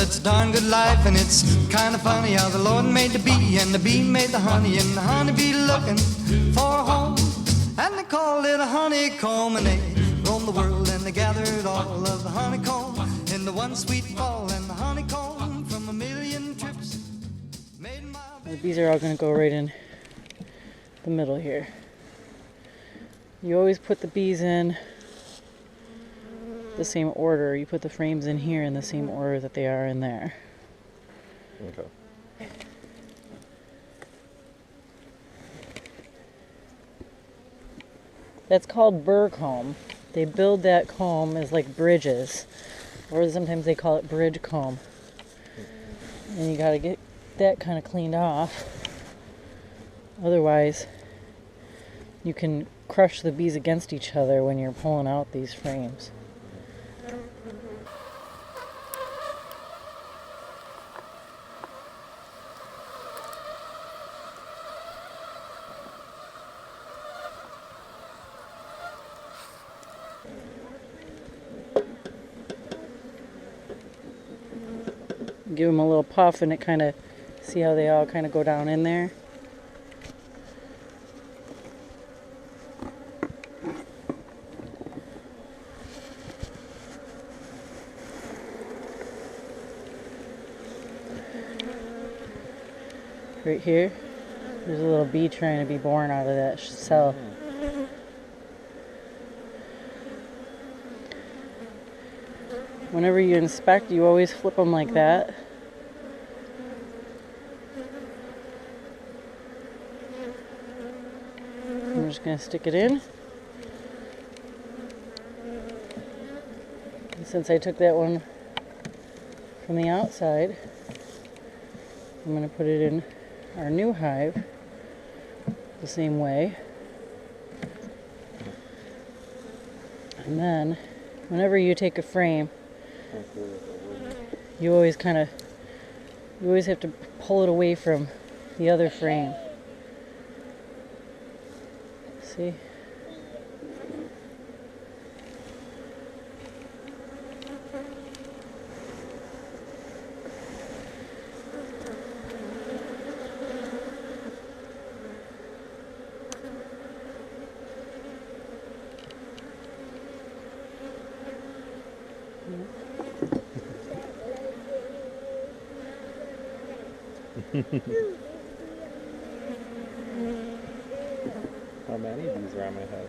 it's a darn good life, and it's kind of funny how the Lord made the bee, and the bee made the honey, and the honeybee looking for a home. And they called it a honeycomb, and they roamed the world, and they gathered all of the honeycomb in the one sweet fall, and the honeycomb from a million trips made my... The bees are all going to go right in the middle here. You always put the bees in the same order. You put the frames in here in the same order that they are in there. Okay. That's called burr comb. They build that comb as like bridges, or sometimes they call it bridge comb. And you gotta get that kind of cleaned off. Otherwise, you can crush the bees against each other when you're pulling out these frames. Give them a little puff and it kind of, see how they all kind of go down in there? Right here, there's a little bee trying to be born out of that cell. Whenever you inspect, you always flip them like that. I'm just going to stick it in. And since I took that one from the outside, I'm going to put it in our new hive the same way. And then, whenever you take a frame, you always have to pull it away from the other frame. See? How many bees are on my head?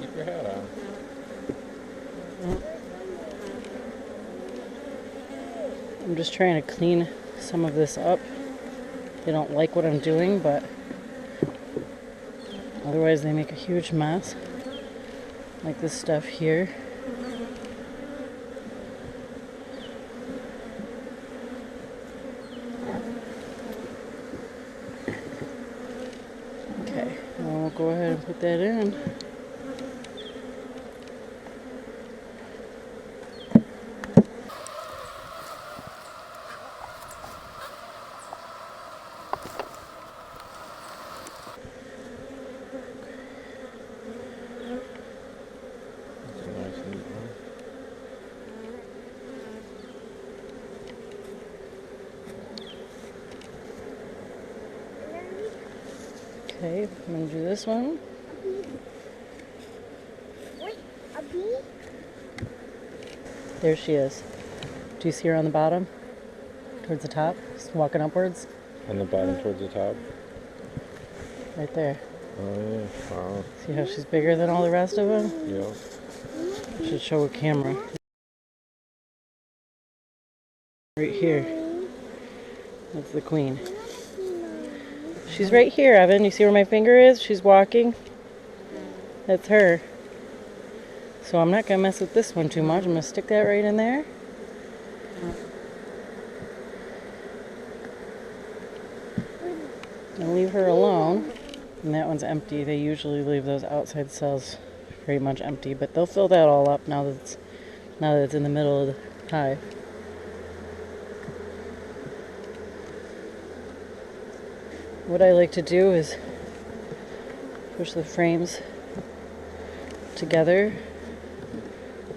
Keep your hat on. I'm just trying to clean some of this up. They don't like what I'm doing, but otherwise they make a huge mess. Like this stuff here. Okay, now we'll go ahead and put that in. Okay, I'm going to do this one. Wait, a bee? There she is. Do you see her on the bottom? Towards the top? Just walking upwards? On the bottom towards the top? Right there. Oh yeah, wow. See how she's bigger than all the rest of them? Yeah. I should show a camera. Right here. That's the queen. She's right here, Evan. You see where my finger is? She's walking. That's her. So I'm not going to mess with this one too much. I'm going to stick that right in there. And leave her alone. And that one's empty. They usually leave those outside cells pretty much empty. But they'll fill that all up now that it's now that it's in the middle of the hive. What I like to do is push the frames together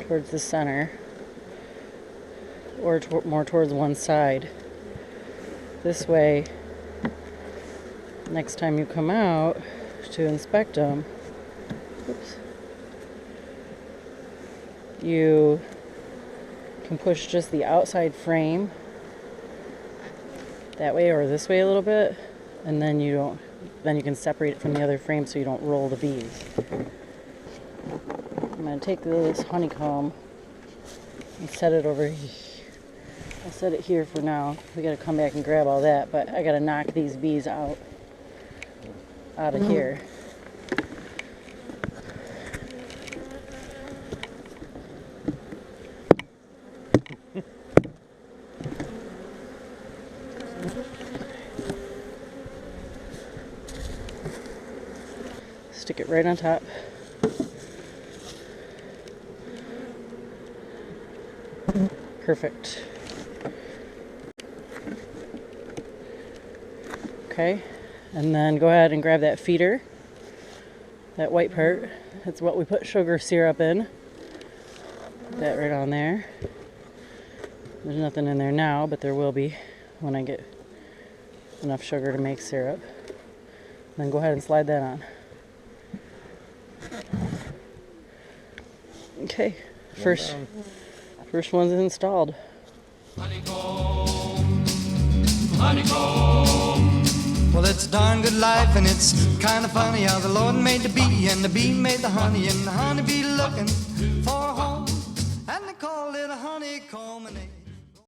towards the center, or more towards one side. This way, next time you come out to inspect them, oops, you can push just the outside frame that way or this way a little bit, and then you can separate it from the other frame so you don't roll the bees. I'm going to take this honeycomb and set it over here. I'll set it here for now. We got to come back and grab all that, but I got to knock these bees out of here. Stick it right on top. Perfect. Okay, and then go ahead and grab that feeder, that white part. That's what we put sugar syrup in. Put that right on there. There's nothing in there now, but there will be when I get enough sugar to make syrup. Then go ahead and slide that on. Okay, first one's installed. Honeycomb, honeycomb. Well, it's a darn good life, and it's kind of funny how the Lord made the bee, and the bee made the honey, and the honeybee looking for a home, and they call it a honeycomb, and they